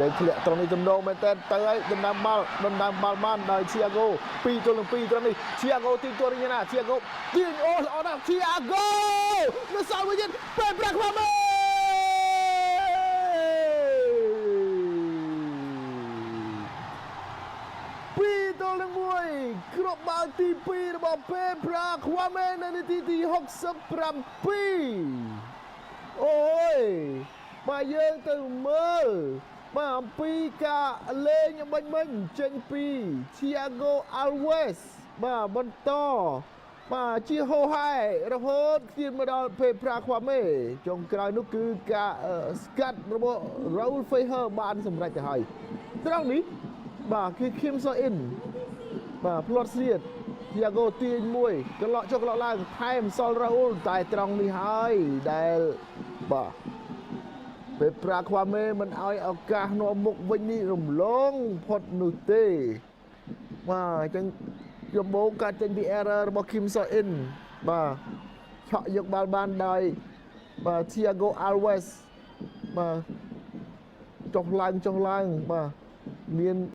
ដែលធ្លាក់ត្រង់នេះទំនងមែនតើទៅហើយដណ្ដើមបាល់បានដោយឈីអាហ្គោ2ទល់នឹង2ត្រង់នេះឈីអាហ្គោទីទួលយ៉ាងណាឈីអាហ្គោទាញអូល្អណាស់ឈីអាហ្គោនៅសល់មួយទៀតពេលប្រាក់ខ្វាមេ2ទល់នឹង1គ្រាប់បាល់ទី2របស់ពេលប្រាក់ខ្វាមេនៅនាទីទី67អូយមកយើងទៅមើលបាទអំពីការលេងមិញចេញពី Thiago Alves បាទបន្តបាទជាហូហែរហូតទៀតមកដល់ពេលប្រាខ្វាមេចុងក្រោយនោះគឺការស្កាត់របស់ Raul Feijer បានសម្រេចទៅហើយត្រង់នេះបាទគឺ Kim So In បាទផ្លត់ស្រៀត Thiago ទាញមួយកន្លក់ចុះកន្លក់ឡើងថែមសល់ Raul តែត្រង់នេះហើយដែលបាទពេលប្រាខ្វាមេមិនឲ្យឱកាសនាំមុខវិញនេះរំលងផុតនោះទេបាទអញ្ចឹងដំបូងកើតចេញពី error របស់ Kim So In បាទឆក់យកបាល់បានដោយបាទ Thiago Alves បាទចុះឡើងបាទមាន